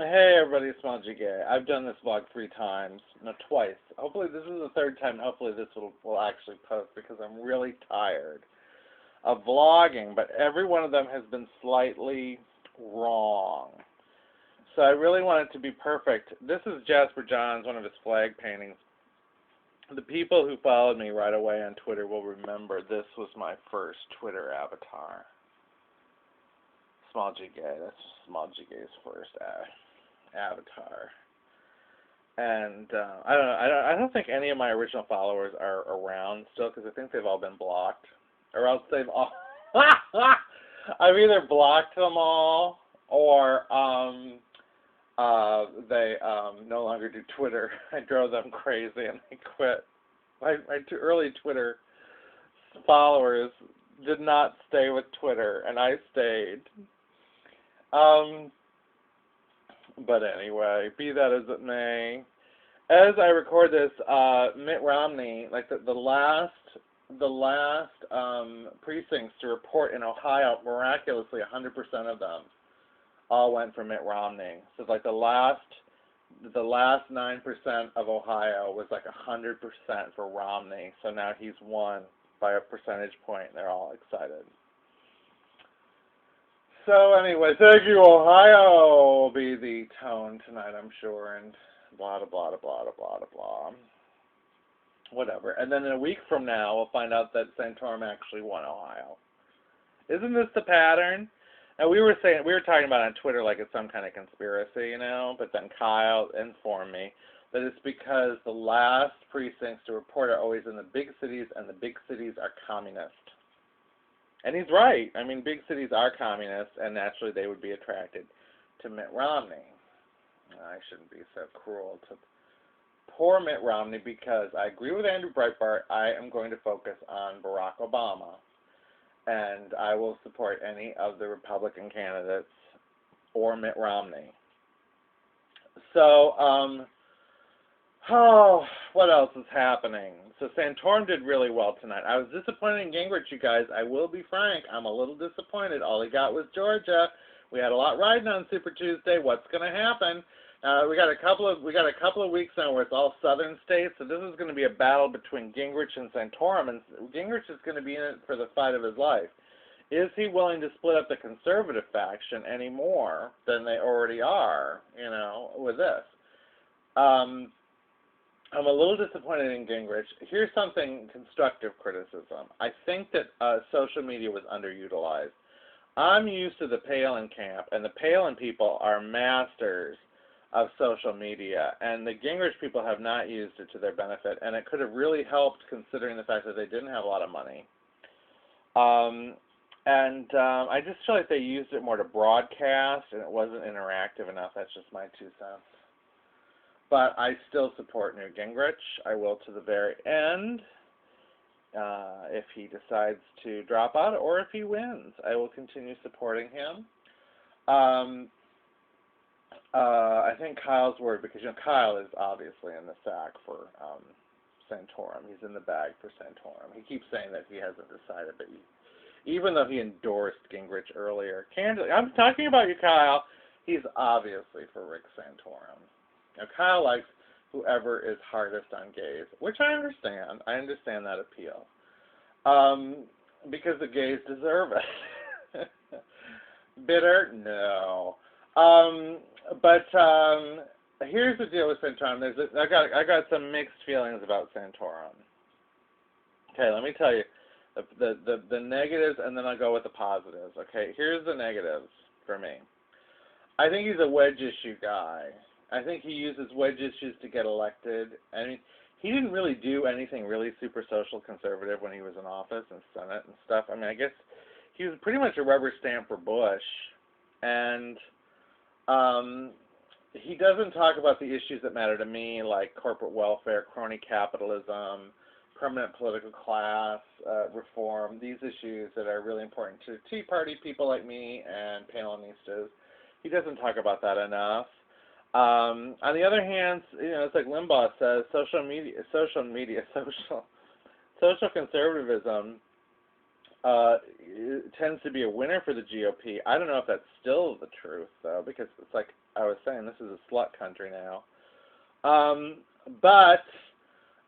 Hey everybody, it's Small G Gay. I've done this vlog 3 times, no, twice. Hopefully this is the third time. Hopefully this will actually post because I'm really tired of vlogging, but every one of them has been slightly wrong. So I really want it to be perfect. This is Jasper Johns, one of his flag paintings. The people who followed me right away on Twitter will remember this was my first Twitter avatar. Small G Gay. That's Small G Gay's first avatar. And I don't think any of my original followers are around still because I think they've all been blocked, or else they've all. I've either blocked them all or they no longer do Twitter. I drove them crazy and they quit. My early Twitter followers did not stay with Twitter, and I stayed. But anyway, be that as it may, as I record this, Mitt Romney, like the last precincts to report in Ohio, miraculously 100% of them all went for Mitt Romney. So like the last 9% of Ohio was like 100% for Romney. So now he's won by a percentage point, and they're all excited. So anyway, thank you, Ohio will be the tone tonight, I'm sure, and blah, blah, blah, blah, blah, blah, blah. Whatever. And then in a week from now, we'll find out that Santorum actually won Ohio. Isn't this the pattern? And we were talking about it on Twitter like it's some kind of conspiracy, you know, but then Kyle informed me that it's because the last precincts to report are always in the big cities, and the big cities are communist. And he's right. I mean, big cities are communist, and naturally they would be attracted to Mitt Romney. I shouldn't be so cruel to poor Mitt Romney because I agree with Andrew Breitbart. I am going to focus on Barack Obama, and I will support any of the Republican candidates or Mitt Romney. So, what else is happening? So Santorum did really well tonight. I was disappointed in Gingrich, you guys. I will be frank. I'm a little disappointed. All he got was Georgia. We had a lot riding on Super Tuesday. What's going to happen? We got a couple of weeks now where it's all southern states. So this is going to be a battle between Gingrich and Santorum, and Gingrich is going to be in it for the fight of his life. Is he willing to split up the conservative faction any more than they already are? You know, with this. I'm a little disappointed in Gingrich. Here's something constructive criticism. I think that social media was underutilized. I'm used to the Palin camp, and the Palin people are masters of social media, and the Gingrich people have not used it to their benefit, and it could have really helped considering the fact that they didn't have a lot of money. I just feel like they used it more to broadcast, and it wasn't interactive enough. That's just my 2 cents. But I still support Newt Gingrich. I will to the very end. If he decides to drop out or if he wins, I will continue supporting him. I think Kyle's worried because, you know, Kyle is obviously in the sack for Santorum. He's in the bag for Santorum. He keeps saying that he hasn't decided, but even though he endorsed Gingrich earlier, candidly, I'm talking about you, Kyle, he's obviously for Rick Santorum. Now, Kyle likes whoever is hardest on gays, which I understand. I understand that appeal. Because the gays deserve it. Bitter? No. But here's the deal with Santorum. I got some mixed feelings about Santorum. Okay, let me tell you the negatives, and then I'll go with the positives. Okay, here's the negatives for me. I think he's a wedge issue guy. I think he uses wedge issues to get elected. I mean, he didn't really do anything really super social conservative when he was in office and Senate and stuff. I mean, I guess he was pretty much a rubber stamp for Bush. And he doesn't talk about the issues that matter to me, like corporate welfare, crony capitalism, permanent political class reform, these issues that are really important to Tea Party people like me and Palinistas. He doesn't talk about that enough. On the other hand, you know, it's like Limbaugh says, social conservatism it tends to be a winner for the GOP. I don't know if that's still the truth, though, because it's like I was saying, this is a slut country now. But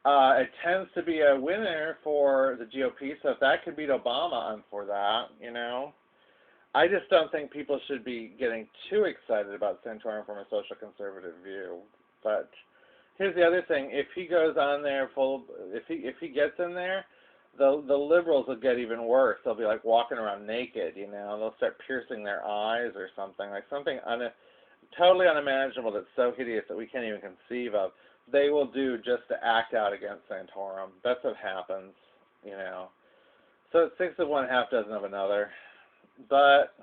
it tends to be a winner for the GOP, so if that could beat Obama, I'm for that, you know. I just don't think people should be getting too excited about Santorum from a social conservative view. But here's the other thing: if he goes on there if he gets in there, the liberals will get even worse. They'll be like walking around naked, you know. They'll start piercing their eyes or something, like something totally unimaginable that's so hideous that we can't even conceive of. They will do just to act out against Santorum. That's what happens, you know. So it's 6 of one, half dozen of another. But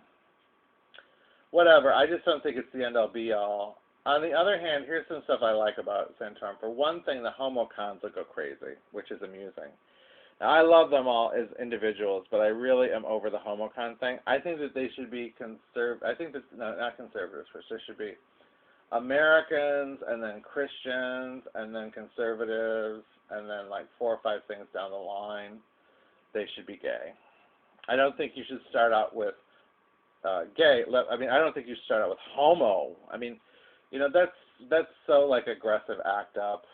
whatever. I just don't think it's the end-all be-all. On the other hand, here's some stuff I like about Santorum. For one thing, the homocons will go crazy, which is amusing. Now, I love them all as individuals, but I really am over the homocon thing. I think that they should be I think that, no, not conservatives first. There should be Americans, and then Christians, and then conservatives, and then like 4 or 5 things down the line, they should be gay. I don't think you should start out with gay. I mean, I don't think you should start out with homo. I mean, you know, that's so like aggressive act up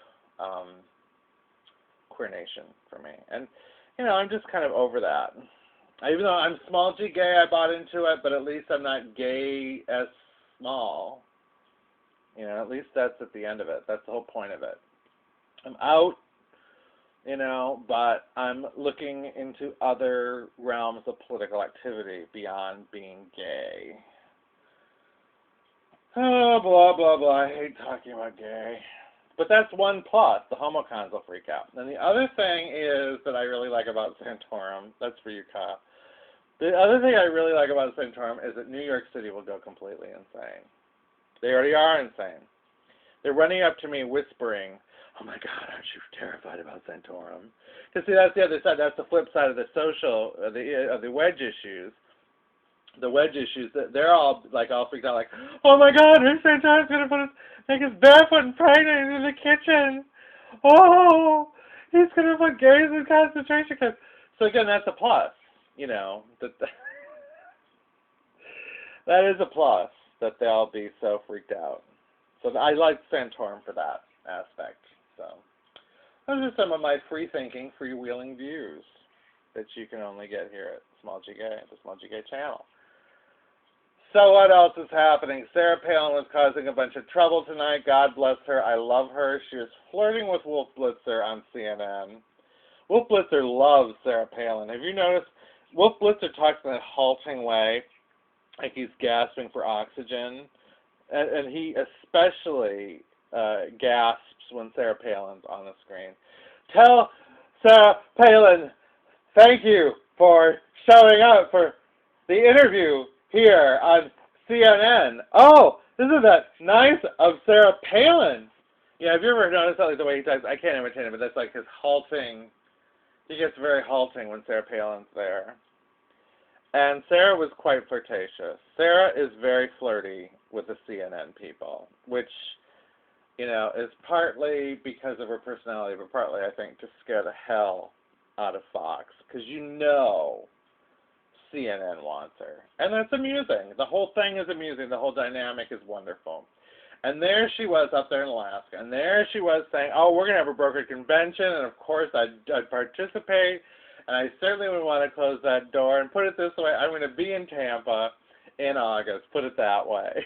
queer nation for me. And, you know, I'm just kind of over that. Even though I'm small g gay, I bought into it, but at least I'm not gay as small. You know, at least that's at the end of it. That's the whole point of it. I'm out, you know, but I'm looking into other realms of political activity beyond being gay. Oh, blah, blah, blah. I hate talking about gay. But that's one plus. The homocons will freak out. And the other thing is that I really like about Santorum, that's for you, Kyle. The other thing I really like about Santorum is that New York City will go completely insane. They already are insane. They're running up to me whispering, "Oh my God, aren't you terrified about Santorum?" Because see, that's the other side. That's the flip side of the social, of the wedge issues. The wedge issues, they're all like all freaked out, like, "Oh my God, Santorum's gonna make us barefoot and pregnant in the kitchen. Oh, he's gonna put gays in concentration camps." So again, that's a plus. You know, that is a plus that they'll be so freaked out. So I like Santorum for that aspect. So those are some of my free-thinking, freewheeling views that you can only get here at Small G Gay, the Small G Gay channel. So what else is happening? Sarah Palin was causing a bunch of trouble tonight. God bless her. I love her. She was flirting with Wolf Blitzer on CNN. Wolf Blitzer loves Sarah Palin. Have you noticed? Wolf Blitzer talks in that halting way, like he's gasping for oxygen. And he especially gasps when Sarah Palin's on the screen. Tell Sarah Palin, thank you for showing up for the interview here on CNN. Oh, isn't that nice of Sarah Palin? Yeah, have you ever noticed that, like the way he talks? I can't imitate him, but that's like his halting. He gets very halting when Sarah Palin's there. And Sarah was quite flirtatious. Sarah is very flirty with the CNN people, which, you know, is partly because of her personality, but partly, I think, to scare the hell out of Fox. Because you know CNN wants her. And that's amusing. The whole thing is amusing. The whole dynamic is wonderful. And there she was up there in Alaska. And there she was saying, oh, we're going to have a brokered convention, and of course I'd participate. And I certainly would want to close that door. And put it this way, I'm going to be in Tampa in August. Put it that way.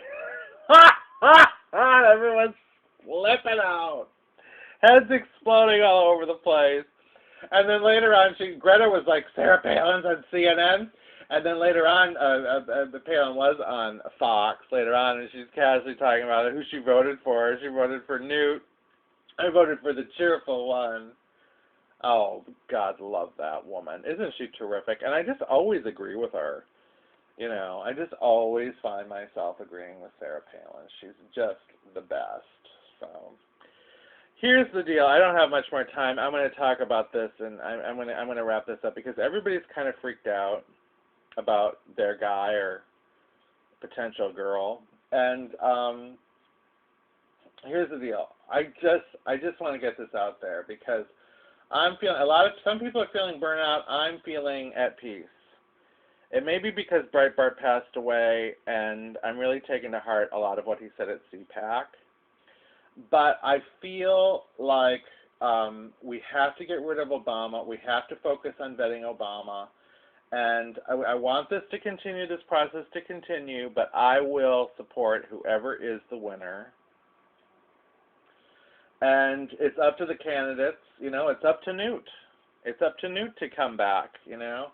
Everyone's flipping out. Heads exploding all over the place. And then later on, Greta was like, Sarah Palin's on CNN. And then later on, Palin was on Fox later on, and she's casually talking about who she voted for. She voted for Newt. I voted for the cheerful one. Oh, God, love that woman. Isn't she terrific? And I just always agree with her. You know, I just always find myself agreeing with Sarah Palin. She's just the best. So here's the deal. I don't have much more time. I'm going to talk about this, and I'm going to wrap this up because everybody's kind of freaked out about their guy or potential girl. And here's the deal. I just want to get this out there because I'm feeling some people are feeling burnout. I'm feeling at peace. It may be because Breitbart passed away, and I'm really taking to heart a lot of what he said at CPAC. But I feel like we have to get rid of Obama. We have to focus on vetting Obama. And I want this to continue, this process to continue, but I will support whoever is the winner. And it's up to the candidates, you know, it's up to Newt. It's up to Newt to come back, you know.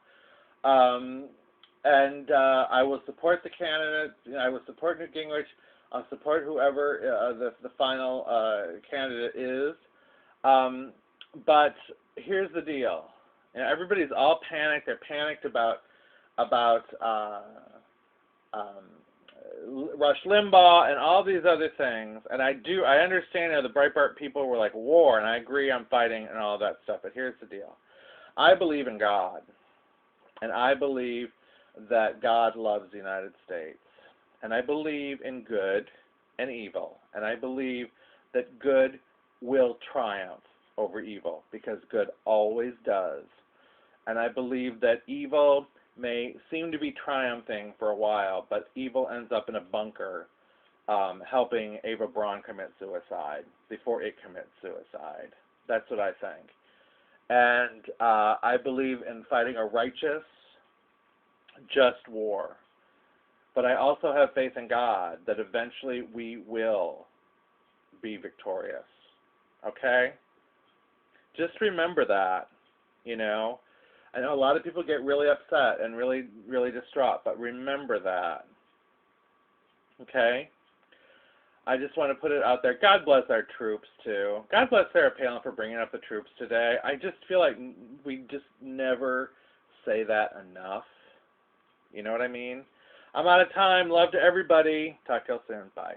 And I will support the candidate. You know, I will support Newt Gingrich. I'll support whoever the final candidate is. But here's the deal. You know, everybody's all panicked. They're panicked about Rush Limbaugh and all these other things. And I understand how the Breitbart people were like, war, and I agree, I'm fighting and all that stuff. But here's the deal. I believe in God. And I believe that God loves the United States. And I believe in good and evil. And I believe that good will triumph over evil, because good always does. And I believe that evil may seem to be triumphing for a while, but evil ends up in a bunker helping Ava Braun commit suicide before it commits suicide. That's what I think. And I believe in fighting a righteous, just war. But I also have faith in God that eventually we will be victorious. Okay? Just remember that, you know. I know a lot of people get really upset and really, really distraught, but remember that. Okay? I just want to put it out there. God bless our troops, too. God bless Sarah Palin for bringing up the troops today. I just feel like we just never say that enough. You know what I mean? I'm out of time. Love to everybody. Talk to you soon. Bye.